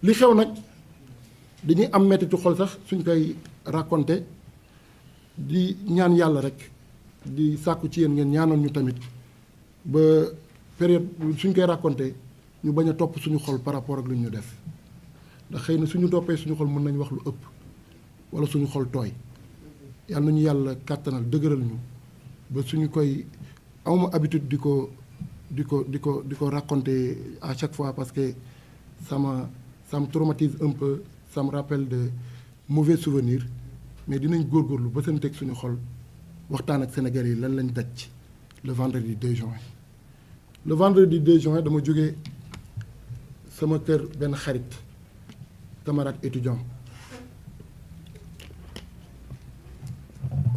li xew nag dañuy am mettitu xol sax suñ koy raconter di ñaan yàlla rek di sàkku ci yéen ngeen ñaanal ñu tamit ba période suñ koy raconter ñu bañ a topp suñu xol par rapport ak lu ñu def ndax xëy na suñu toppee suñu xol mën nañ wax lu ëpp wala suñu xol tooy yàlla nañu yàlla kàttanal dëgëral ñu ba suñu koy awma habitude di ko raconter à chaque fois parce que ça me traumatise un peu, ça me rappelle de mauvais souvenirs mais dinañ góorgóorlu ba seen teg suñu xol waxtaan ak Sénégalais yi lan lañ daj le vendredi 2 juin. le vendredi 2 juin dama jógee sama kër benn xarit camarade étudiant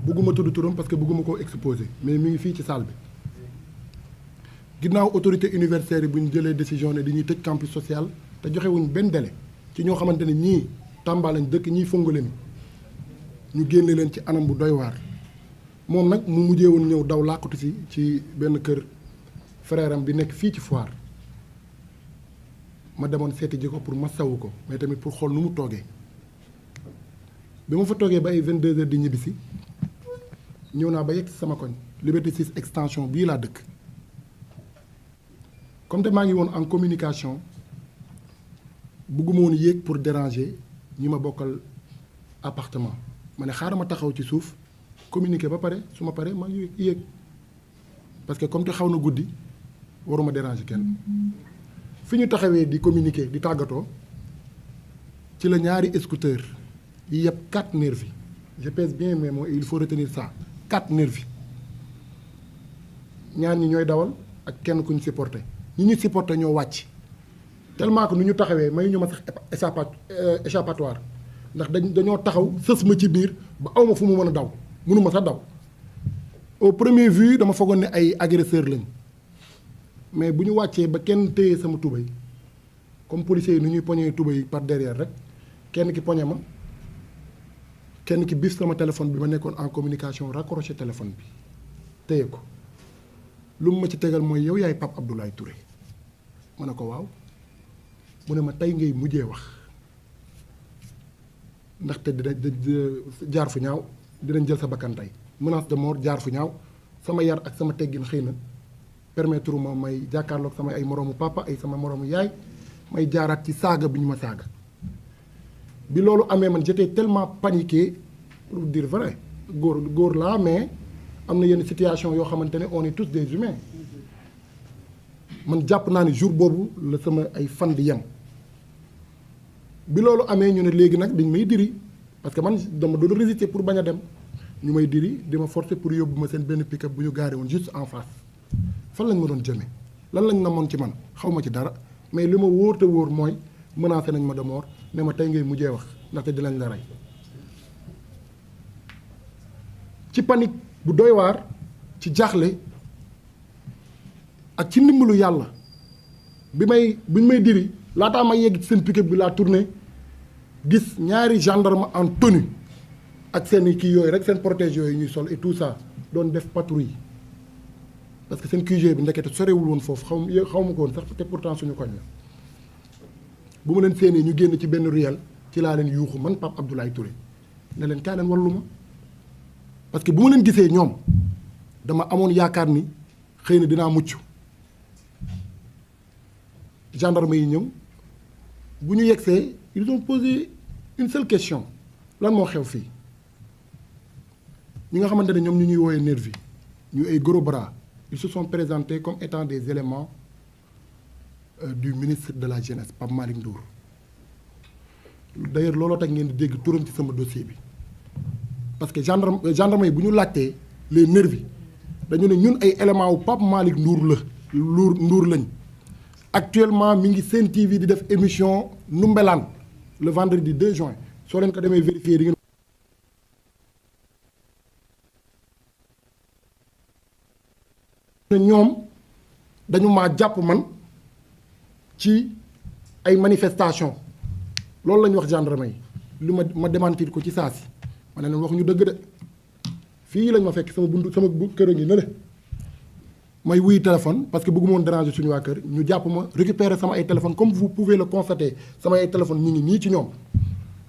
bëgguma tudd turam parce que bëgguma koo exposer mais mi ngi fii ci salle bi ginnaaw autorité universitaire yi bu ñu jëlee décision ne dañuy tëj campus social te joxewuñ benn délai ci ñoo xamante ne ñii Tamba lañ dëkk ñii Fongolembi ñu génne leen ci anam bu doy waar moom nag mu mujjee woon ñëw daw làqatu si ci benn kër frère am bi nekk fii ci Foire ma demoon seeti ji ko pour masawu ko mais tamit pour xool nu mu toogee bi ma fa toogee ba ay 22h di ñibbisi ñëw naa ba yegg sama koñ Liberté 6 extension bii laa dëkk comme te maa ngi woon en communication bëgguma woon yéeg pour déranger ñi ma bokkal appartement ma ne xaaral ma taxaw ci suuf communiquer ba pare su ma paree ma ngi yéeg parce que comme te xaw na guddi waruma déranger kenn fi ñu taxawee di communiquer di tàggatoo ci la ñaari scooter yi yëpp 4 nervis je pèse bien mes mots et il faut retenir ça 4 nervis ñaar ñi ñooy dawal ak kenn ku ñu supporté ñi ñu supporté ñoo wàcc tellement que nu ñu taxawee may ñu ma sax échappatoire ndax dañoo taxaw sës ma ci biir ba awma fu mu mën a daw mënuma sax daw au premier vue dama foogoon ne ay agresseur lañ mais bu ñu wàccee ba kenn téye sama tubéy comme policiers yi nu ñuy poñee tubéy par derrière rek kenn ki poñe ma kenn ki bif sama téléphone bi ma nekkoon en communication raccroché téléphone bi téye ko lu mu ma ci tegal mooy yow yaay Pape Abdoulaye Touré ma ne ko waaw mu ne ma tey ngay mujjee wax ndaxte dina jaar fu ñaaw dinañ jël sa bakkan tey menace de mort jaar fu ñaaw sama yar ak sama teggin xëy na permettre ma may jàkkaarloog sama ay moroomu papa ay sama moroomu yaay may jaaraat ci saaga bi ñu ma saaga bi loolu amee man j'étais tellement paniqué pour dire vrai góor laa mais am na yenn situation yoo xamante ne on est tous des humains man jàpp naa ne jour boobu la sama ay fan di yem bi loolu amee ñu ne léegi nag dañ may diri parce que man dama doon résister pour bañ a dem ñu may diri di ma forcer pour yóbbu ma seen benn pick-up bu ñu gaaree woon juste en face fan lañ ma doon jëmee lan lañ namoon ci man xaw ma ci dara mais li ma wóor te wóor mooy menacé nañ ma de mort ne ma tey ngay mujjee wax ndaxte dinañ la rey ci panique bu doy waar ci jaaxle ak ci ndimbalu yàlla bi ñu may diri laataa ma yegg ci seen pick-up bi laa tourné gis ñaari gendarme en tenue ak seen kii yooyu rek seen protège yooyu ñuy sol et tout ça doon def patrouille parce que seen QG bi ndekete sorewul woon foofu xaw ma ko woon sax te pourtant suñu koñ la bu ma leen séenee ñu génn ci benn ruelle ci laa leen yuuxu man Pape Abdoulaye Touré ne leen kaa leen wallu ma parce que bu ma leen gisee ñoom dama amoon yaakaar ni xëy na dinaa mucc gendarme yi ñëw bu ñu yegsee ils ont posé une seule question lan moo xew fii ñi nga xamante ne ñoom ñu ñuy wooyee nervi ñu ay gros bras ils se sont présentés comme étant des éléments du ministre de la jeunesse Pape Malick Ndour d'ailleurs looloo tax ngeen di dégg turam ci sama dossier bi parce que gendarme yi bu ñu laajtee les nervis dañu ne ñun ay éléments wu Pape Malick Ndour lañ actuellement mi ngi Sen TV di def émission Numbelaan le vendredi 2 juin soo leen ko demee vérifier di ngeen ñoom dañu maa jàpp man ci ay manifestation loolu la ñu wax gendarme yi li ma démentir ko ci saa si ma ne leen wax ñu dëgg de fii lañ ma fekk sama buntu sama kër a ngi ne le may wuy téléphone parce que bëgguma woon déranger suñu waa kër ñu jàpp ma récupérer sama ay téléphone comme vous pouvez le constater sama ay téléphone ñu ngi nii ci ñoom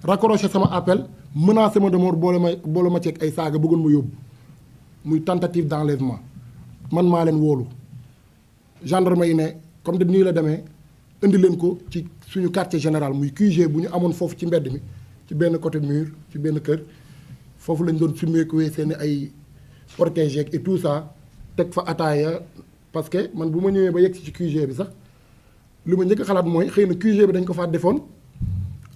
raccroché sama appel menacé ma de mort boole ma ceeg ay saaga bëggoon ma yóbbu muy tentative d'enlèvement man maa leen wóolu gendarme yi ne comme de nii la demee indi leen ko ci suñu quartier général muy QG bu ñu amoon foofu ci mbedd mi ci benn côté mur ci benn kër foofu lañ doon summeekuwee seen ay protégé et tout ça teg fa ataaya parce que man bu ma ñëwee ba yegg ci QG bi sax li ma njëkk a xalaat mooy xëy na QG bi dañ ko faa defoon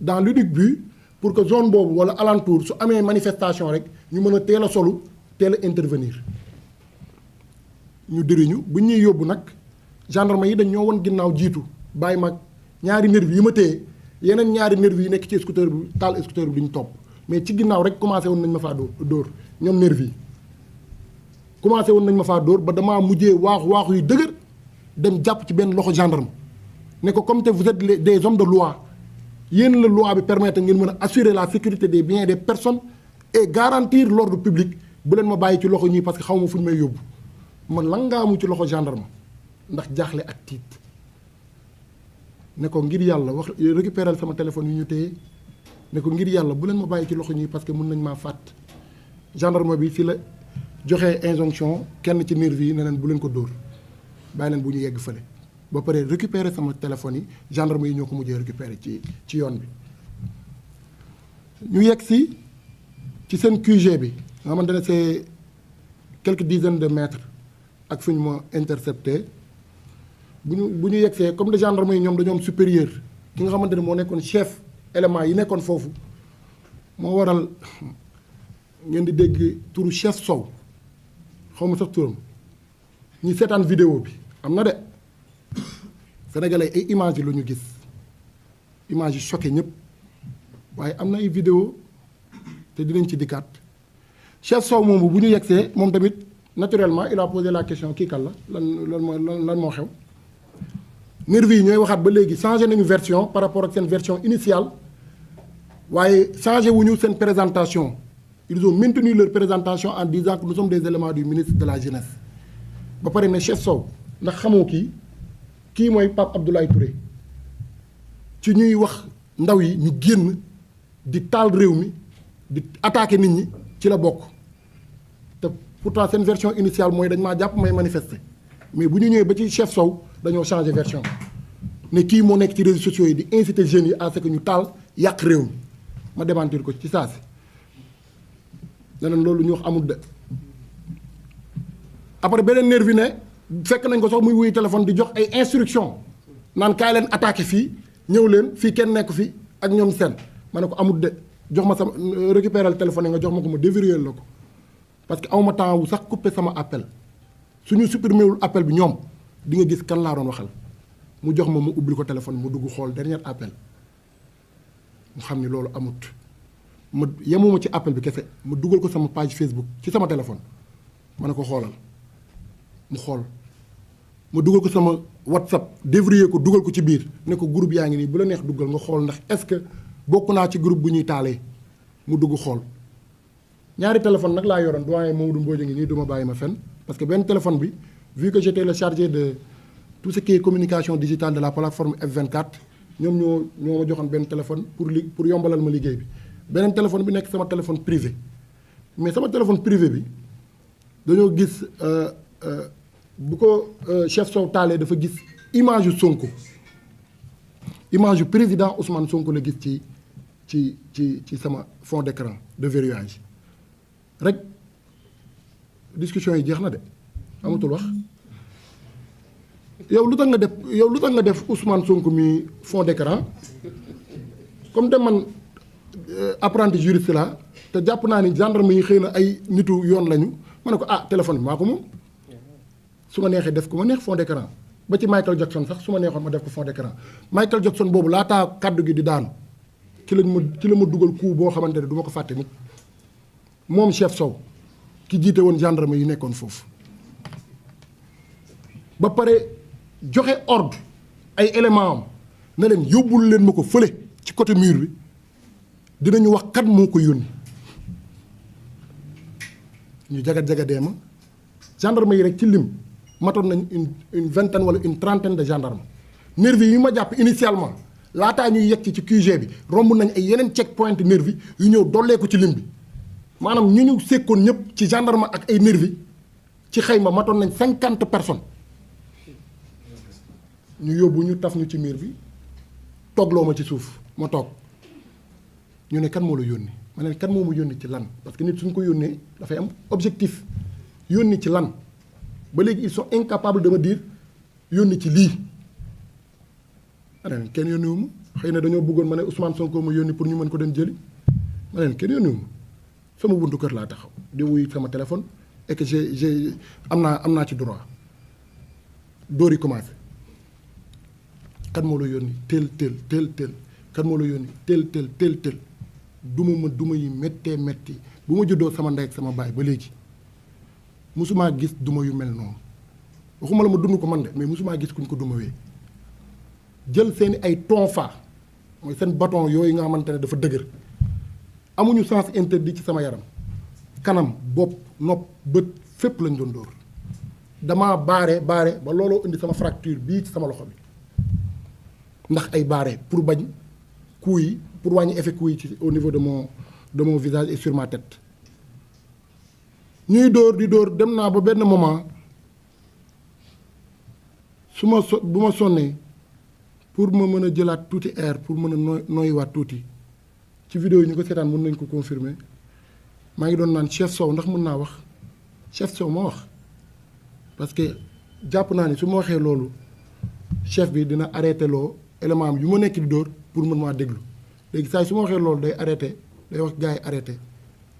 dans l'unique but pour que zone boobu wala alentour su amee manifestation rek ñu mën a teel a solu teel a intervenir ñu dëriñu bu ñuy yóbbu nag gendarme yi dañ ñoo won ginnaaw jiitu bàyyi mag ñaari nervi yi ma téye yeneen ñaari nervi yi nekk ci scooter bi taal scooter bi duñ topp mais ci ginnaaw rek commencé woon nañ ma faa dóor ñoom nervi yi commencé woon nañ ma faa dóor ba damaa mujjee waaxu yu dëgër dem jàpp ci benn loxo gendarme ne ko comme te vous êtes des hommes de loi yéen la loi bi permettre ngeen mën a assurer la sécurité des biens et des personnes et garantir l'ordre public bu leen ma bàyyi ci loxo ñii parce que xaw ma fu ñu may yóbbu man lan ngaa mu ci loxo gendarme ndax jaaxle ak tiit ne ko ngir yàlla wax récupérer sama téléphone yu ñu téye ne ko ngir yàlla bu leen ma bàyyi ci loxo ñii parce que mën nañ maa fàtt gendarme bi fi la joxe injonction kenn ci nervi yi ne leen bu leen ko dóor bàyyi leen bu ñu yegg fële ba pare récupérer sama téléphone yi gendarme yi ñoo ko mujjee récupérer ci yoon bi ñu yegg si ci seen QG bi nga xamante ne c'est quelques dizaines de mètres ak fu ñu ma intercepté bu ñu yeggsee comme de gendarme yi ñoom dañoo am supérieur ki nga xamante ne moo nekkoon chef élément yi nekkoon foofu moo waral ngeen di dégg turu chef Sow xaw ma sax turam ñi seetaan vidéo bi am na de sénégalais ay images yi la ñu gis images yi choqué ñëpp waaye am na ay vidéo te dinañ ci dikkaat chef Sow moomu bu ñu yegsee moom tamit naturellement il a posé la question kii kan la lan moo xew nervi yi ñooy waxaat ba léegi changé nañu version par rapport ak seen version initiale waaye changé wuñu seen présentation ils ont maintenu leur présentation en disant que nous sommes des éléments du ministre de la jeunesse ba pare ne chef Sow ndax xamoo kii mooy Pape Abdoulaye Touré ci ñuy wax ndaw yi ñu génn di taal réew mi di attaquer nit ñi ci la bokk te pourtant seen version initiale mooy dañ maa jàpp may manifester mais bu ñu ñëwee ba ci chef Sow dañoo changer version ne kii moo nekk ci réseaux sociaux yi di inciter jeunes yi à ce que ñu taal yàq réew mi ma démentir ko ci saa si leneen loolu ñu wax amul de après beneen nervi ne fekk nañ ko sax muy wuy téléphone di jox ay instructions naan kaay leen attaqué fii ñëw leen fii kenn nekk fi ak ñoom seen ma ne ko amul de jox ma sama récupérer téléphone yi nga jox ma ko ma déverrouiller la ko parce que awma temps wu sax couper sama appel suñu supprimer wul appel bi ñoom di nga gis kan laa doon waxal mu jox ma ubbi ko téléphone mu dugg xool dernier appel mu xam ni loolu amut ma yemuma ci appel bi kese ma dugal ko sama page Facebook ci sama téléphone ma ne ko xoolal mu xool ma dugal ko sama WhatsApp déverrouiller ko dugal ko ci biir ne ko groupe yaa ngi nii bu la neex duggal nga xool ndax est-ce que bokk naa ci groupe bu ñuy taalee mu dugg xool ñaari téléphone nag laa yoroon doyen Mamadou Mbodj ngi nii du ma bàyyi ma fen parce que benn téléphone bi vu que j'étais le chargé de tout ce qui est communication digitale de la plateforme F24 ñoom ñoo ma joxoon benn téléphone pour yombalal ma liggéey bi beneen téléphone bi nekk sama téléphone privé mais sama téléphone privé bi dañoo gis bu ko chef Sow taalee dafa gis image yu Sonko image yu président Ousmane Sonko la gis ci sama fond d'écran de verrouillage rek discussion yi jeex na de amatul wax yow lu tax nga def Ousmane Sonko mi fond d'écran comme de man apprenti juriste la te jàpp naa ni gendarme yi xëy na ay nitu yoon lañu ma ne ko téléphone bi maa ko moom su ma neexee def ko ma neex fond d'écran ba ci Michael Jackson sax su ma neexoon ma def ko fond d'écran Michael Jackson boobu laataa kàddu gi di daanu ci la ma dugal coup boo xamante ne du ma ko fàtte mukk moom chef Sow ki jiite woon gendarme yi nekkoon foofu ba pare joxe ordre ay éléments am ne leen yóbbul leen ma ko fële ci côté mur bi dinañu wax kat moo ko yónni ñu jagat-jagadee ma gendarme yi rek ci lim matoon nañ une vingtaine wala une trentaine de gendarmes nervi yi ma jàpp initialement laataa ñuy yegg ci QG bi romb nañ ay yeneen check point nervi yu ñëw dolleeku ci lim bi maanaam ñu sekkoon ñëpp ci gendarme ak ay nervi ci xayma matoon nañ 50 personnes ñu yóbbu ñu taf ñu ci miir bi toogloo ma ci suuf ma toog ñu ne kan moo la yónni ma ne kan moo ma yónni ci lan parce que nit suñ ko yónnee dafay am objectif yónni ci lan ba léegi ils sont incapables de me dire yónni ci lii ma ne leen kenn yónniwu ma xëy na dañoo bëggoon ma ne Ousmane Sonko ma yónni pour ñu mën ko dem jëli ma ne leen kenn yónniwu ma sama buntu kër laa taxaw di wuy sama téléphone et que j'ai am naa ci droit dóor yi commencé kan moo la yónni teel kan moo la yónni teel duma yi méttee métti bu ma juddoo sama ndey ak sama baay ba léegi musumaa gis duma yu mel noonu waxuma la ma dund ko man de mais musumaa gis kuñ ko dumawee jël seeni ay tonfa mooy seen bâton yooyu nga xamante ne dafa dëgër amuñu sens interdit ci sama yaram kanam bopp nopp bët fépp lañ doon dóor damaa baare ba looloo indi sama fracture bii ci sama loxo bi ndax ay baare pour bañ coups yi pour wàññi effet coups yi ci au niveau de mon visage et sur ma tête ñuy dóor di dóor dem naa ba benn moment bu ma sonnee pour ma mën a jëlaat tuuti air pour mën a noyyiwaat tuuti ci vidéo yi ñu ko seetaan mën nañ ko confirmer maa ngi doon naan chef Sow ndax mën naa wax chef Sow ma wax parce que jàpp naa ni su ma waxee loolu chef bi dina arrêté loo élément am yu ma nekk di dóor pour mën maa déglu léegi saa su ma waxee loolu day arrêté day wax gars yi arrêté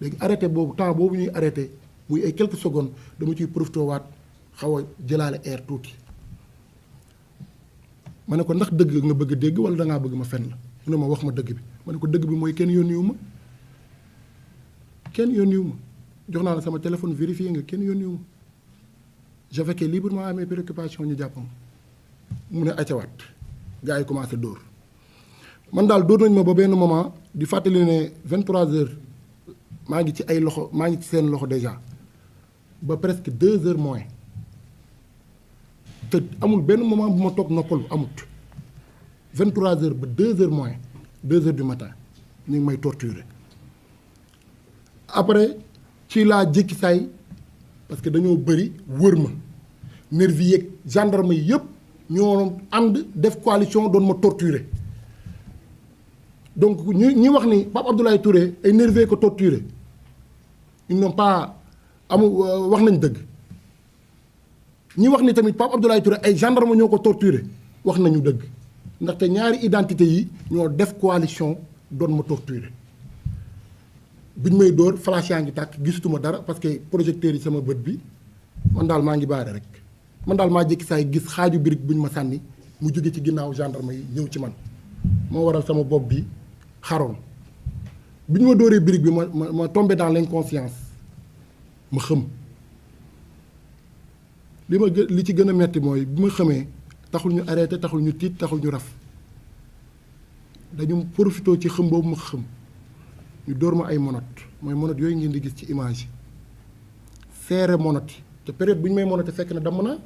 léegi arrêté boobu temps boobu ñuy arrêté muy ay quelques secondes dama ciy profité waat xaw a jëlaale air tuuti ma ne ko ndax dëgg nga bëgg a dégg wala dangaa bëgg ma fen la mu ne ma wax ma dëgg bi ma ne ko dëgg bi mooy kenn yónniwu ma jox naa la sama téléphone vérifié nga kenn yónniwu ma j'avais que librement à mes préoccupations ñu jàpp ma mu ne acawaat gars yi commencé dóor man daal dóor nañ ma ba benn moment di fàttali ne 23h maa ngi ci ay loxo maa ngi ci seen loxo déjà ba presque 2h moins te amul benn moment bu ma toog noppalu amut 23h ba 2h moins 2h du matin ñu ngi may torturer après ci laa jékki saay parce que dañoo bëri wër ma nervi yeeg gendarme yi yëpp ñoo ànd def coalition doon ma torturer donc ñi wax ni Pape Abdoulaye Touré ay nervi ko torturer ils n'ont pas wax nañ dëgg ñi wax ni tamit Pape Abdoulaye Touré ay gendarme ñoo ko torturer wax nañu dëgg ndaxte ñaari identité yi ñoo def coalition doon ma torturer biñ may dóor flash yaa ngi tàkk gisatuma dara parce que projecteur yi sama bët bi man daal maa ngi baare rek man daal maa jékki saay gis xaaju birig buñ ma sànni mu jóge ci ginnaaw gendarme yi ñëw ci man moo waral sama bopp bi xaroon bi ñu ma dóoree birig bi ma tombé dans l'inconscience ma xëm li ci gën a metti mooy bi ma xamee taxul ñu arrêté taxul ñu tiit taxul ñu raf dañu profité ci xëm boobu ma xëm ñu dóor ma ay monote mooy monote yooyu ngeen di gis ci image yi seere monote yi te période bu ñu may monote fekk na damm na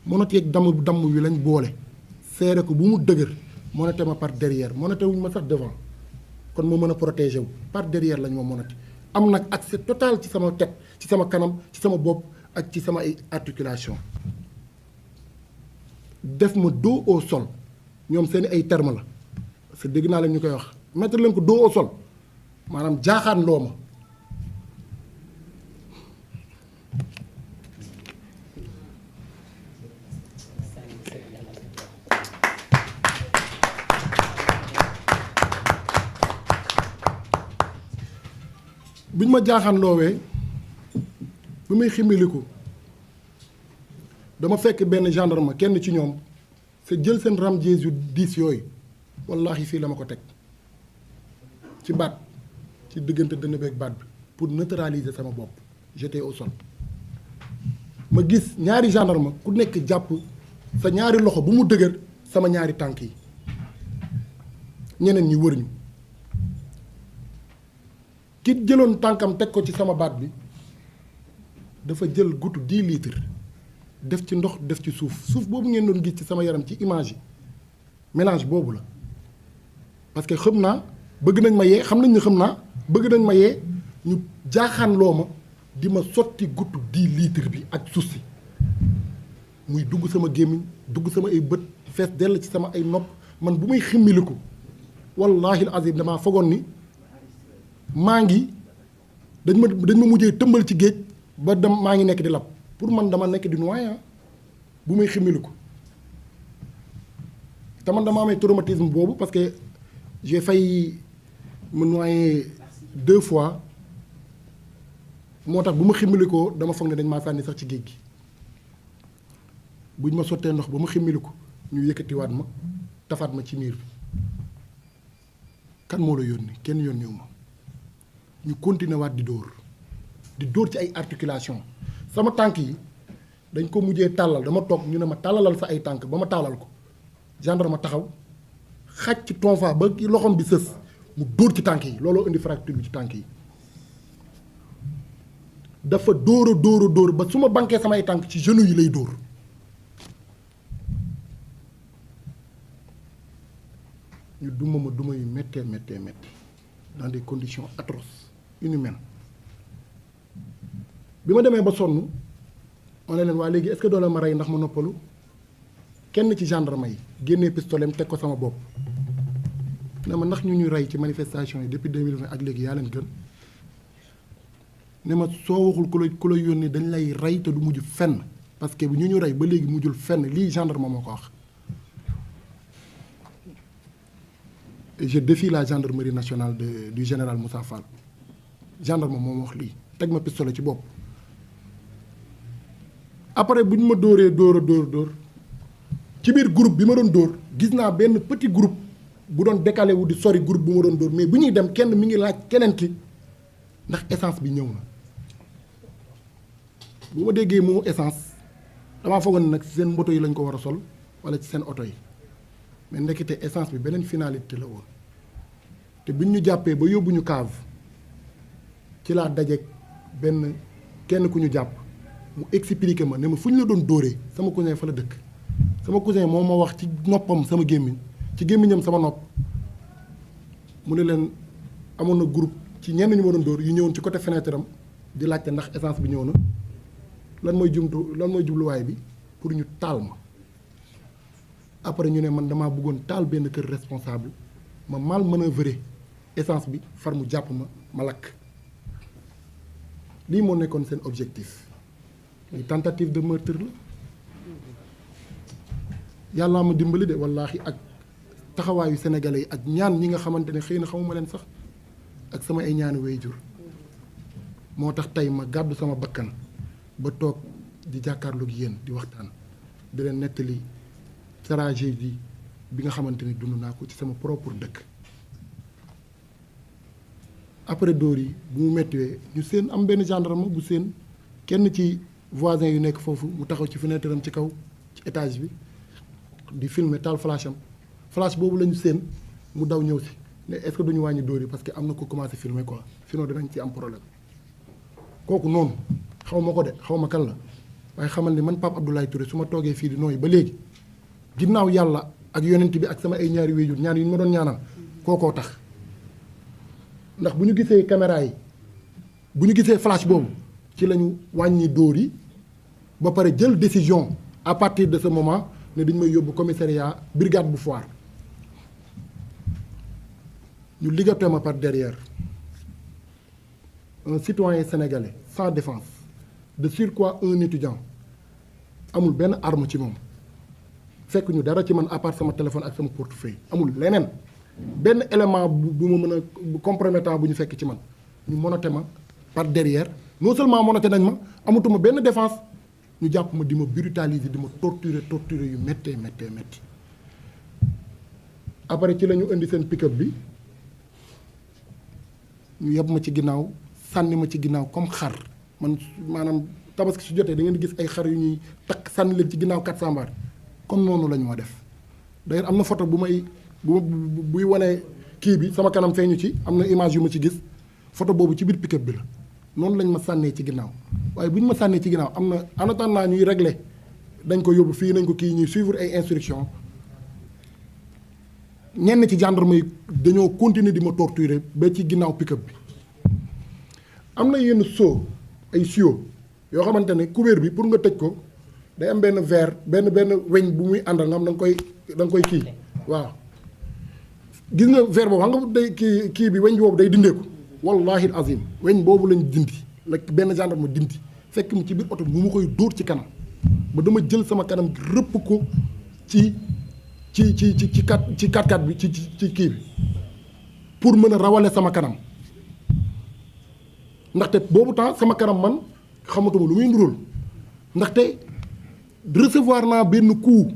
monote yeeg damm wi lañ boole seere ko bu mu dëgër monote ma par derrière monote wuñ ma sax devant kon moo mën a protéger wu par derrière lañ ma monote am nag accès total ci sama tête ci sama kanam ci sama bopp ak ci sama ay articulation def ma dos au sol ñoom seeni ay terme la parce que dégg naa leen ñu koy wax mettre leen ko dos au sol maanaam jaaxaan loo ma biñ ma jaaxaan loowee bi may ximmiliku dama fekk benn gendarme kenn ci ñoom c'est jël seen ramjees yu diis yooyu wallahi fii la ma ko teg ci baat ci diggante dënn beeg baat bi pour neutraliser sama bopp j'étais au sol ma gis ñaari gendarme ku nekk jàpp sa ñaari loxo bu mu dëgër sama ñaari tànk yi ñeneen ñi wër ñu ki jëloon tànkam teg ko ci sama baat bi dafa jël gutu 10 litres def ci ndox def ci suuf boobu ngeen doon gis ci sama yaram ci image yi mélange boobu la parce que xam naa bëgg nañ ma yee xam nañ ne xam naa bëgg nañ ma yee ñu jaaxaanloo ma di ma sotti guttu 10 litres bi ak suuf si muy dugg sama gémmiñ dugg sama ay bët fees dell ci sama ay nopp man bu may ximmiliku wallahi al azim damaa fogoon ni maa ngi dañ ma mujjee tëmbal ci géej ba dem maa ngi nekk di lab pour man dama nekk di noyé bu may ximmiliku te man dama amee traumatisme boobu parce que j'ai failli me noyer 2 fois moo tax bu ma ximmilikoo dama foog ne dañ maa sànni sax ci géej gi buñ ma sottee ndox ba ma ximmiliku ñu yëkkatiwaat ma tafaat ma ci miir bi kan moo la yónni kenn yónniwu ma ñu continuer waat di dóor ci ay articulation sama tànk yi dañ ko mujjee tàllal dama toog ñu ne ma tàllalal sa ay tànk ba ma tàllal ko gendarme ma taxaw xaj ci tonfa ba loxom bi sës mu dóor ci tànk yi looloo indi fracture bi ci tànk yi dafa dóor ba su ma bankee samay tànk ci genou yi lay dóor ñu duma yu méttee dans des conditions atroces inhumaines bi ma demee ba sonn ma ne leen waa léegi est-ce que doo leen ma rey ndax ma noppalu kenn ci gendarme yi génnee pistolet teg ko sama bopp ne ma ndax ñu rey ci manifestation yi depuis 2020 ak léegi yaa leen gën ne ma soo waxul ku la yónni dañ lay rey te du mujj fenn parce que bu ñu rey ba léegi mujjul fenn lii gendarme moo ko wax. Et je défie la gendarmerie nationale du général Moussa Fall gendarme moom wax lii teg ma pistolet ci bopp. après bu ñu ma dóor ci biir groupe bi ma doon dóor gis naa benn petit groupe bu doon décalé wu di sori groupe bu ma doon dóor mais bu ñuy dem kenn mi ngi laaj keneen ki ndax essence bi ñëw na bu ma déggee moo essence damaa foogoon ne nag ci seen moto yi lañ ko war a sol wala ci seen oto yi mais ndekete essence bi beneen finalité la woon te buñ ñu jàppee ba yóbbu ñu cave ci laa dajeeg kenn ku ñu jàpp mu expliqué ma ne ma fu ñu la doon dóoree sama cousin fa la dëkk sama cousin moo ma wax ci noppam sama gémmiñ ci gémmiñam sama nopp mu ne leen amoon na groupe ci ñenn ñu ma doon dóor yu ñëwoon ci côté fenêtre am di laajte ndax essence bi ñëw na lan mooy jubluwaay bi pour ñu taal ma après ñu ne man damaa bëggoon taal benn kër responsable ma mal manœuvrer essence bi far mu jàpp ma lakk lii moo nekkoon seen objectif li tentative de meurtre la yàllaa ma dimbali de wallaahi ak taxawaayu sénégalais yi ak ñaan ñi nga xamante ne xëy na xamuma leen sax ak sama ay ñaani waajur moo tax tey ma gàddu sama bakkan ba toog di jàkkaarloog yéen di waxtaan di leen nettali tragédie bi nga xamante ni dund naa ko ci sama propre dëkk. après dóor yi bu mu méttiwee ñu seen am benn gendarme bu seen kenn ci voisin yu nekk foofu mu taxaw ci fenêtre am ci kaw ci étage bi di filmer taal flash am flash boobu la ñu seen mu daw ñëw si ne est-ce que duñu wàññi dóor yi parce que am na ko commencé filmer quoi sinon dinañ ci am problème kooku noonu xaw ma ko de xaw ma kan la waaye xamal ni man Pape Abdoulaye Touré su ma toogee fii di nooyu ba léegi ginnaaw yàlla ak yonent bi ak sama ay ñaari wéyjur ñaan yu ñu ma doon ñaanal kookoo tax ndax bu ñu gisee caméra yi bu ñu gisee flash boobu ci la ñu wàññi dóor yi ba pare jël décision à partir de ce moment ne dañ may yóbbu commissariat brigade bu Foire ñu ligoté ma par derrière un citoyen sénégalais sans défense de surcroît un étudiant amul benn arme ci moom fekk ñu dara ci man à part sama téléphone ak sama portefeuille amul leneen benn élément bu ma mën a compromettant bu ñu fekk ci man ñu monoté ma par derrière non seulement monoté nañ ma amatuma benn défense ñu jàpp ma di ma brutaliser di ma torturer yu méttee métti après ci la ñu indi seen pick-up bi ñu yeb ma ci ginnaaw sànni ma ci ginnaaw comme xar man maanaam tabaski su jotee da ngeen di gis ay xar yu ñuy takk sànni leen ci ginnaaw 400 mbaar comme noonu la ñu ma def d'ailleurs am na photo buy wane kii bi sama kanam feeñu ci am na image yu ma ci gis photo boobu ci biir pick-up bi la noonu lañ ma sànnee ci ginnaaw waaye bu ñu ma sànnee ci ginnaaw am na en attendant ñuy régler dañ ko yóbbu fii nañ ko kii ñuy suivre ay instructions ñenn ci gendarme yi dañoo continuer di ma torturer ba ci ginnaaw pick-up bi am na yenn seau ay tuyau yoo xamante ne couvert bi pour nga tëj ko day am benn verre benn weñ bu muy àndal nga xam da nga koy kii waaw gis nga verre boobu xam nga day kii bi weñ boobu day dindeeku wallahi azim weñ boobu lañ dindi la benn gendarme dindi fekk mu ci biir oto bi mu ma koy dóor ci kanam ba dama jël sama kanam rëpp ko ci 4x4 bi ci kii bi pour mën a rawale sama kanam ndaxte boobu temps sama kanam man xamatuma lu muy nduróol ndaxte recevoir naa benn coup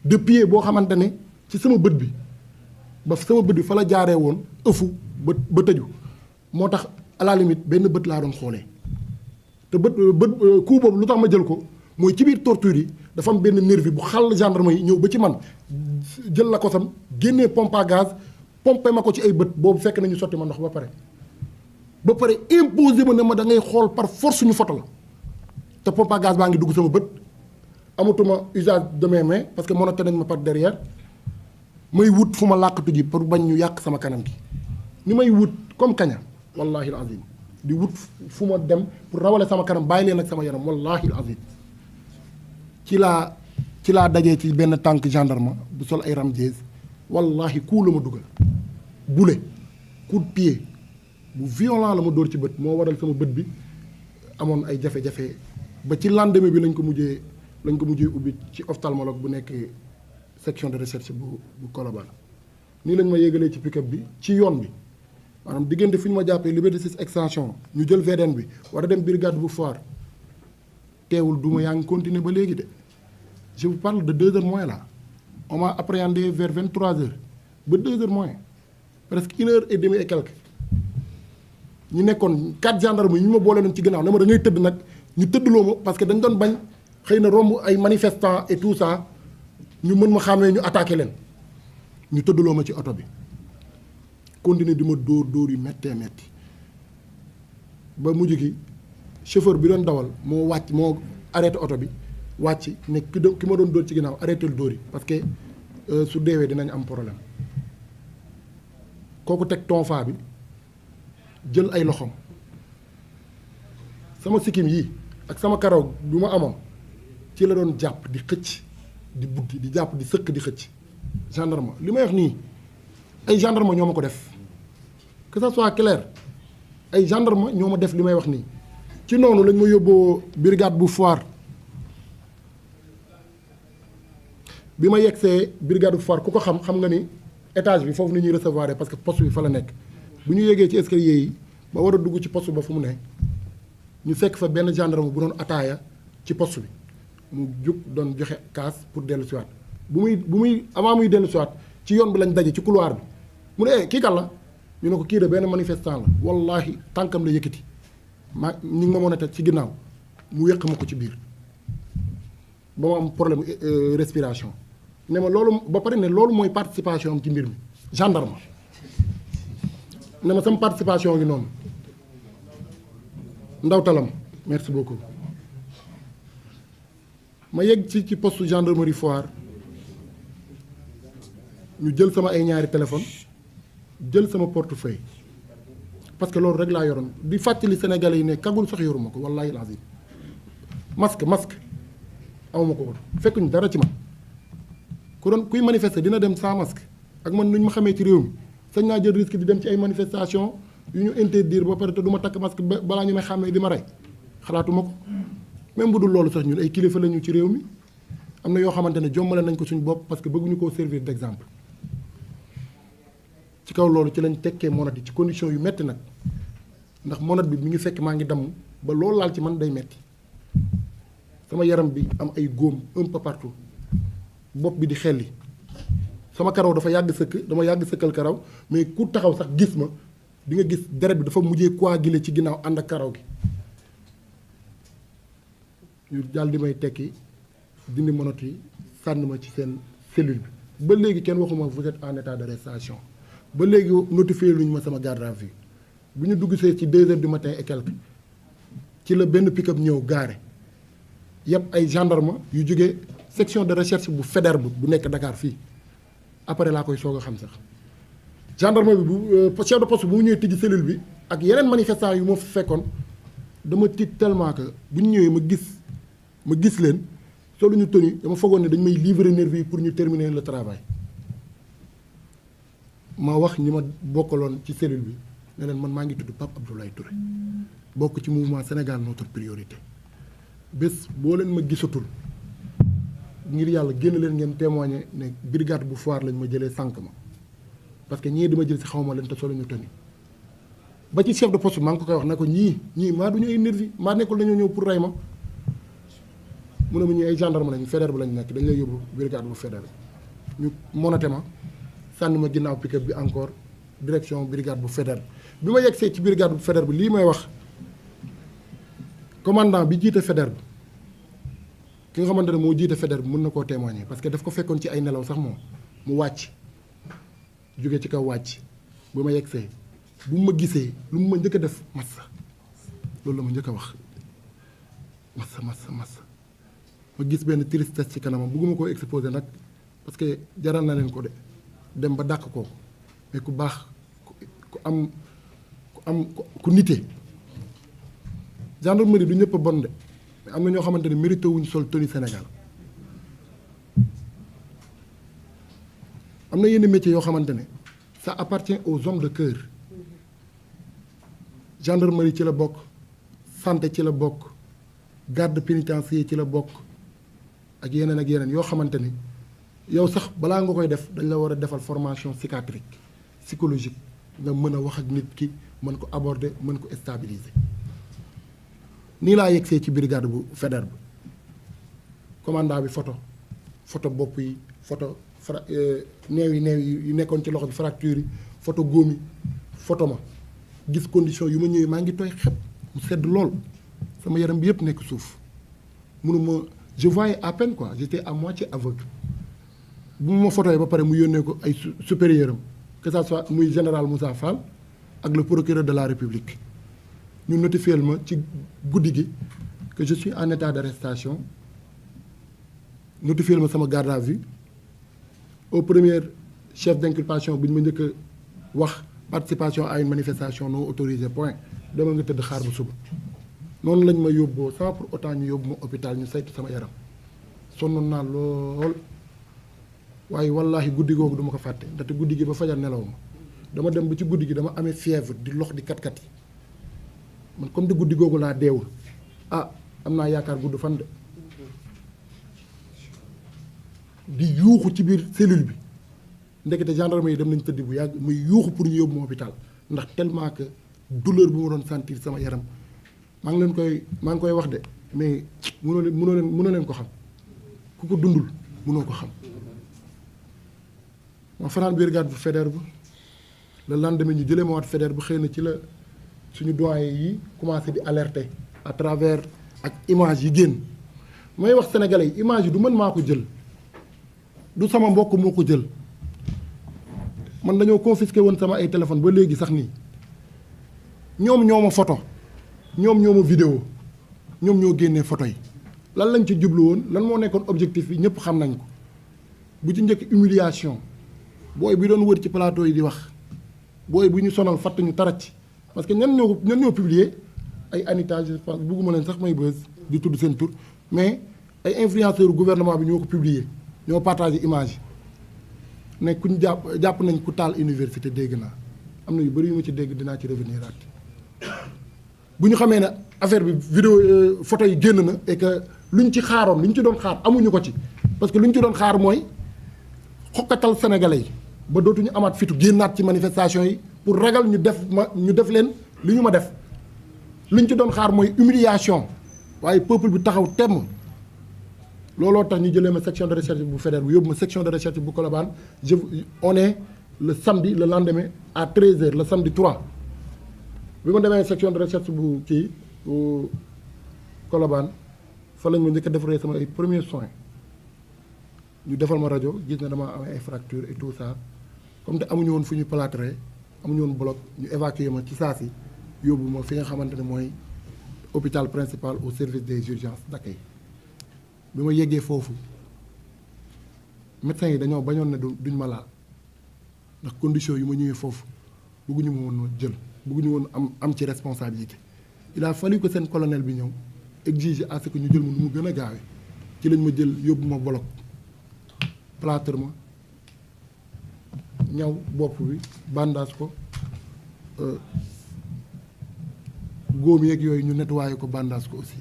de pied boo xamante ne ci sama bët bi ba sama bët bi fa la jaaree woon ëfu ba tëju moo tax à la limite benn bët laa doon xoolee te bët coup boobu lu tax ma jël ko mooy ci biir torture yi dafa am benn nervi bu xàll gendarme yi ñëw ba ci man jël la ko sam génnee pompe à gaz pompé ma ko ci ay bët boobu fekk nañu sotti ma ndox ba pare imposé ma ne ma da ngay xool par force ñu foto la te pompe à gaz baa ngi dugg sama bët amatuma usage de mes mains parce que monote nañ ma par derrière may wut fu ma làqatu ji pour bañ ñu yàq sama kanam gi ni may wut comme kaña wallahi al azim di wut fu ma dem pour rawale sama kanam bàyyi leen ak sama yaram wallahi al azim ci laa dajee ci benn tànk gendarme bu sol ay ramjees wallahi coup la ma dugal bule coup de pied bu violent la ma dóor ci bët moo waral sama bët bi amoon ay jafe-jafe ba ci lendemain bi lañ ko mujjee ubbi ci ophtalmologue bu nekk section de recherche bu Colobane nii lañ ma yégalee ci pick-up bi ci yoon bi maanaam diggante fi ñu ma jàppee Liberté 6 extension ñu jël VDN bi war a dem brigade bu Foire teewul duma yaa ngi continuer ba léegi de je vous parle de 2 heures moins là on m'a appréhendé vers 23 heures ba 2 heures moins presque 1 heure et demie et quelque ñu nekkoon 4 gendarmes yi ñu ma boole nañ ci gannaaw ne ma da ngay tëdd nag ñu tëddloo ma parce que dañ doon bañ xëy na romb ay manifestants et tout ça ñu mën ma xàmmee ñu attaqué leen ñu tëddloo ma ci oto bi continuer di ma dóor yu méttee métti ba mujj gi chauffeur bi doon dawal moo arrêté oto bi wàcc ne ki ma doon dóor ci ginnaaw arrêté lu dóor yi parce que su deewee dinañ am problème kooku teg tonfa bi jël ay loxoom sama sikkim yi ak sama karaw bu ma amoon ci la doon jàpp di xëcc di buddi di jàpp di sëkk di xëcc gendarme li may wax nii ay gendarme ñoo ma ko def que ça soit clair ay gendarme ñoo ma def li may wax nii ci noonu lañ ma yóbboo brigade bu Foire bi ma yegsee brigade bu Foire ku ko xam nga ni étage bi foofu ni ñuy recevoir parce que poste bi fa la nekk bu ñu yéegee ci escalier yi ba war a dugg ci poste ba fu mu ne ñu fekk fa benn gendarme bu doon ataaya ci poste bi mu jóg doon joxe kaas pour dellu siwaat bu muy avant muy dellu siwaat ci yoon bi lañ daje ci couloir bi mu ne kii kan la ñu ne ko kii de benn manifestant la wallahi tànkam la yëkkati ñu ngi ma mën a teg ci ginnaaw mu yëq ma ko ci biir ba mu am problème respiration ne ma loolu ba pare ne loolu mooy participation am ci mbir mi gendarme ne ma sama participation ngi noonu ndaw talam merci beaucoup ma yegg ci poste gendarmerie Foire ñu jël sama ay ñaari téléphone jël sama portefeuille parce que loolu rek laa yoroon di fàttali Sénégalais yi ne kagul sax yoruma ko wallahi lazim masque awma ko woon fekkuñ dara ci man kuy manifester dina dem sans masque ak man nuñ ma xamee ci réew mi sañ naa jël risque di dem ci ay manifestation yu ñu interdire ba pare te du ma takk masque balaa ñu may xàmmee di ma rey xalaatuma ko même bu dul loolu sax ñun ay kilifa lañu ci réew mi am na yoo xamante ne jommale nañ ko suñu bopp parce que bëgguñu koo servir d'exemple ci kaw loolu ci lañ tekkee monat yi ci condition yu metti nag ndax monat bi mi ngi fekk maa ngi damm ba loolu laal ci man day metti sama yaram bi am ay góom un peu partout bopp bi di xelli sama karaw dafa yàgg dama yàgg sëkkal karaw mais ku taxaw sax gis ma di nga gis deret bi dafa mujjee coagulé ci ginnaaw ànd ak karaw gi ñu daal di may tekki dindi monat yi sànni ma ci seen cellule bi ba léegi kenn waxuma vous êtes en état d'arrestation ba léegi notifié luñu ma sama garde à vue bu ñu dugg see ci 2 heures du matin et quelque ci la benn pick-up ñëw gaare yëpp ay gendarme yu jóge section de recherche bu Faidherbe bu nekk Dakar fii après laa koy soog a xam sax gendarme bi bu chef de poste bu mu ñëwee tijji cellule bi ak yeneen manifestants yu moo fi fekkoon dama tiit tellement que bu ñu ñëwee ma gis leen solu ñu tenue dama foogoon ne dañ may livrer nervi yi pour ñu terminer le travail ma wax ñi ma bokkaloon ci cellule bi ne leen man maa ngi tudd Pape Abdoulaye Touré bokk ci mouvement Sénégal notre priorité bés boo leen ma gisatul ngir yàlla génn leen ngeen témoigner ne brigade bu Foire lañ ma jëlee sànq ma parce que ñii dama jël si xaw ma leen te solo ñu tenue ba ci chef de poste maa ngi ko koy wax ne ko ñii maa du ñu ay nervi maa nekkul dañoo ñëw pour rey ma mu ne ma ñii ay gendarme lañu Faidherbe lañu nekk dañ lay yóbbu brigade bu Faidherbe ñu monoté ma sànni ma ginnaaw pick-up bi encore direction brigade bu Faidherbe bi ma yegsee ci brigade bu Faidherbe lii may wax commandant bi jiite Faidherbe ki nga xamante ne moo jiite Faidherbe mën na koo témoigner parce que daf ko fekkoon ci ay nelaw sax moom mu wàcc jóge ci kaw wàcc ba ma yegsee bu ma gisee lu mu ma njëkk a def massa loolu la ma njëkk a wax massa ma gis benn tristesse ci kanamam bugguma koo exposer nag parce que jaral na leen ko de dem ba dàq kooku mais ku baax ku nite gendarmerie du ñëpp a bon de mais am na ñoo xamante ne mérité wuñ sol tenue Sénégal am na yenn métiers yoo xamante ne ça appartient aux hommes de cœur gendarmerie ci la bokk santé ci la bokk garde pénitentiaire ci la bokk ak yeneen yoo xamante ni yow sax balaa nga koy def dañ la war a defal formation psychiatrique psychologique nga mën a wax ak nit ki mën ko aborder mën ko stabiliser nii laa yegsee ci brigade bu Faidherbe commandant bi photo bopp yi photo neew yi yu nekkoon ci loxo bi fracture yi photo góom yi photo ma gis condition yu ma ñëwee maa ngi tooy xep mu sedd lool sama yaram bi yëpp nekk suuf mënuma je voyais à peine quoi j'étais à moitié aveugle bu ma photoyee ba pare mu yónnee ko ay supérieur am que ça soit muy général Moussa Fall ak le procureur de la République ñu notifié ma ci guddi gi que je suis en état d'arrestation notifié ma sama garde à vue au premier chef d'inculpation bi ñu ma njëkk a wax participation à une manifestation non autorisée point demal nga tëdd xaar bu suba noonu lañ ma yóbboo sans pour autant ñu yóbbu ma hôpital ñu saytu sama yaram sonnoon naa lool waaye wallaahi guddi googu duma ko fàtte ndaxte guddi gi ba fajar nelaw ma dama dem ba ci guddi gi dama amee fièvre di lox di kat-kat yi man comme de guddi googu laa deewul am naa yaakaar gudd fan de di yuuxu ci biir cellule bi ndekete gendarme yi dem nañ tëdd bu yàgg muy yuuxu pour ñu yóbbu ma hôpital ndax tellement que douleur bu ma doon sentir sama yaram maa ngi koy wax de mais mënoo leen ko xam ku ko dundul mënoo ko xam ma fanaan brigade bu Faidherbe le lendemain ñu jëlee ma waat Faidherbe xëy na ci la suñu doyen yi commencé di alerter à travers ak image yi génn may wax sénégalais yi image yi du mën maa ko jël du sama mbokk moo ko jël man dañoo confisqué woon sama ay téléphone ba léegi sax nii ñoom ñoo ma photo ñoom ñoo ma vidéo ñoom ñoo génnee photo yi lan lañ ci jublu woon lan moo nekkoon objectif bi ñëpp xam nañ ko bu ci njëkk humiliation booy bi doon wër ci plateau yi di wax booy bu ñu sonal fatt ñu taraj parce que ñan ñoo publier ay Anita je pense bugguma leen sax may buzz di tudd seen tur mais ay influenceurs gouvernement bi ñoo ko publier ñoo partagé image yi ne kuñ jàpp nañ ku taal université dégg naa am na yu bëri yu ma ci dégg dinaa ci revenir at bu ñu xamee ne affaire bi vidéo photo yi génn na et que luñ ci xaaroon luñ ci doon xaar amuñu ko ci parce que luñ ci doon xaar mooy xokkatal sénégalais yi ba dootuñu amaat fitu génnaat ci manifestation yi pour ragal ñu def leen li ñu ma def luñ ci doon xaar mooy humiliation waaye peuple bi taxaw temm looloo tax ñu jëlee ma section de recherche bu Faidherbe bu yóbbu ma section de recherche bu Colobane on est le samedi le lendemain à 13h le samedi 3 bi ma demee section de recherche bu kii bu Colobane fa lañ ma njëkk a defaree sama ay premiers soins ñu defal ma rajo gis na dama am ay fracture et tout ça comme te amuñu woon fu ñu plâtré amuñu woon bloc ñu évacuer ma ci saa si yóbbu ma fi nga xamante ne mooy hôpital principal au service des urgences d'accueil bi ma yeggee foofu médecins yi dañoo bañoon ne duñ ma laal ndax conditions yi ma ñëwee foofu bëgguñu ma woon jël bëgguñu woon am ci responsabilité il a fallu que seen colonel bi ñëw exiger à ce que ñu jël ma nu mu gën a gaawee ci lañ ma jël yóbbu ma bloc plâtre ma ñaw bopp bi bandage ko góom yeeg yooyu ñu nettoyé ko bandage ko aussi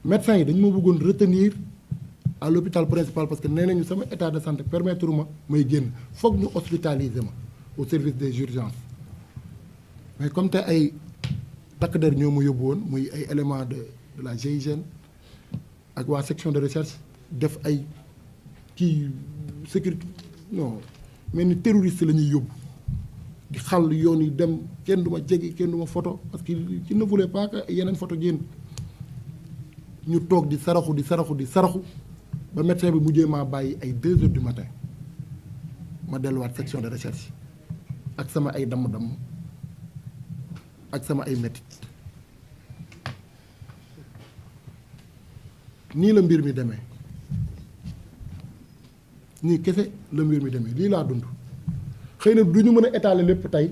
médecins yi dañu ma bëggoon retenir à l'hôpital principal parce que nee nañu sama état de santé permettre ma may génn foog ñu hospitaliser ma au service des urgences mais comme te ay takk der ñoo ma yóbbu woon muy ay éléments de la GIGN ak waa section de recherche def ay kii sécurité non mel ni terroriste la ñuy yóbbu di xàll yoon yi dem kenn du ma jege kenn du ma photo parce que il ne voulait pas que yeneen photo génn ñu toog di saraxu ba médecin bi mujjee maa bàyyi ay 2 heures du matin ma delluwaat section de recherche ak sama ay damm-damm ak sama ay métit nii la mbir mi demee nii kese la mbir mi demee lii laa dund xëy na du ñu mën a étaler lépp tey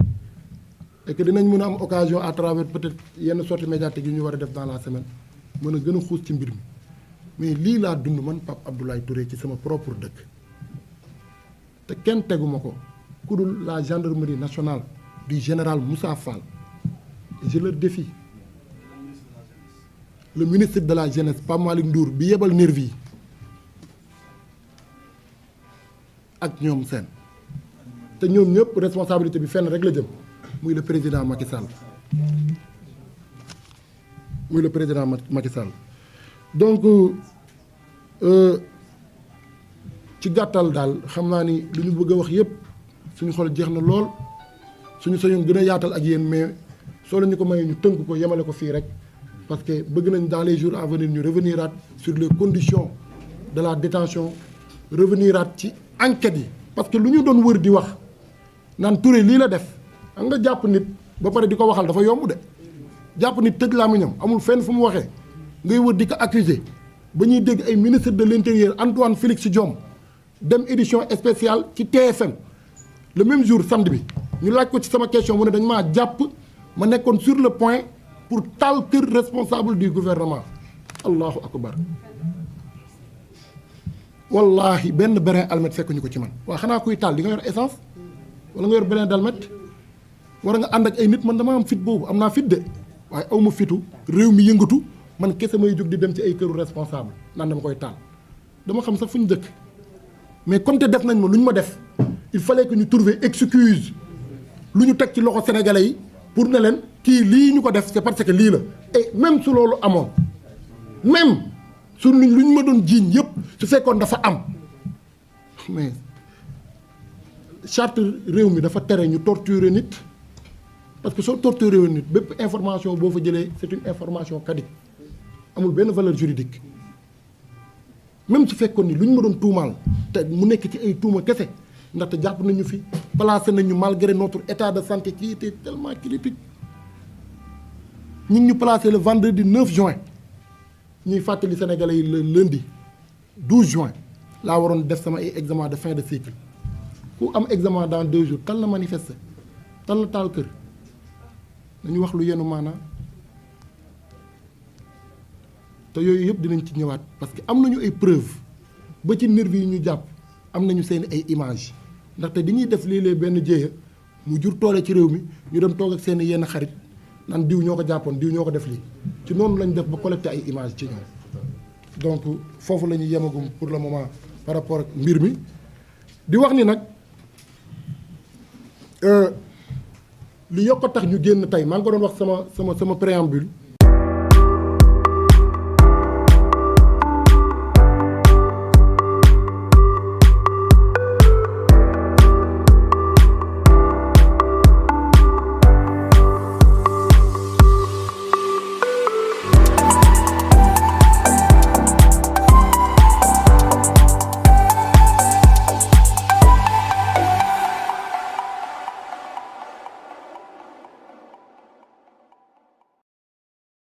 et que dinañ mën a am occasion à travers peut-être yenn sorties médiatiques yu ñu war a def dans la semaine mën a gën a xuus ci mbir mi mais lii laa dund man Pape Abdoulaye Touré ci sama propre dëkk te kenn teguma ko ku dul la gendarmerie nationale du général Moussa Fall et je leur défie le ministre de la jeunesse Pape Malick Ndour bi yebal nervi yi ak ñoom seen te ñoom ñëpp responsabilité bi fenn rek la jëm muy le président Macky Sall donc ci gàttal daal xam naa ni lu ñu bëgg a wax yëpp suñu xol jeex na lool suñu sañoon gën a yaatal ak yéen mais soo la ñu ko mayee ñu tënk ko yemale ko fii rek parce que bëgg nañ dans les jours à venir ñu reveniraat sur les conditions de la détention reveniraat ci enquêtes yi parce que lu ñu doon wër di wax naan Touré lii la def xam nga jàpp nit ba pare di ko waxal dafa yomb de jàpp nit tëj làmmiñam amul fenn fu mu waxee ngay wër di ko accuser ba ñuy dégg ay ministre de l'intérieur Antoine Félix Diome dem édition spéciale ci TFM le même jour samedi bi ñu laaj ko ci sama question mu ne dañ maa jàpp ma nekkoon sur le point pour taal kër responsable du gouvernement allahu akbar wallahi benn brin almet fekkuñu ko ci man waaw xanaa kuy taal di nga yor essence wala nga yor brin d'almet war nga ànd ak ay nit man dama am fit boobu am naa fit de waaye aw ma fitu réew mi yëngatu man kese may jóg di dem ci ay këru responsable naan dama koy taal dama xam sax fu ñu dëkk mais comme te def nañ ma lu ñu ma def il fallait que ñu trouver excuse lu ñu teg ci loxo sénégalais yi pour ne leen kii lii ñu ko def c'est parce que lii la et même su loolu amoon même su lu ñu ma doon jiiñ yëpp su fekkoon dafa am mais charte réew mi dafa tere ñu torturer nit parce que soo torturer nit bépp information boo fa jëlee c'est une information caduque amul benn valeur juridique même su fekkoon ni lu ñu ma doon tuumaal te mu nekk ci ay tuuma kese ndaxte jàpp nañu fi placé nañu malgré notre état de santé qui était tellement critique ñu ngi ñu placé le vendredi 9 juin ñuy fàttali Sénégalais yi le lundi 12 juin laa waroon def sama ay examen de fin de cycle ku am examen dans 2 jours tal la manifester tal la taal kër dañu wax lu yenu maanaa te yooyu yëpp dinañ ci ñëwaat parce que am nañu ay preuves ba ci nervi yi ñu jàpp am nañu seen ay images ndaxte dañuy def léeg-léeg benn jéeya mu jur toole ci réew mi ñu dem toog ak seen yenn xarit naan diw ñoo ko jàppoon diw ñoo ko def lii ci noonu lañ def ba collecté ay images ci ñoom donc foofu la ñuy yemagum pour le moment par rapport ak mbir mi di wax ni nag li yokk tax ñu génn tey maa ngi ko doon wax sama préambule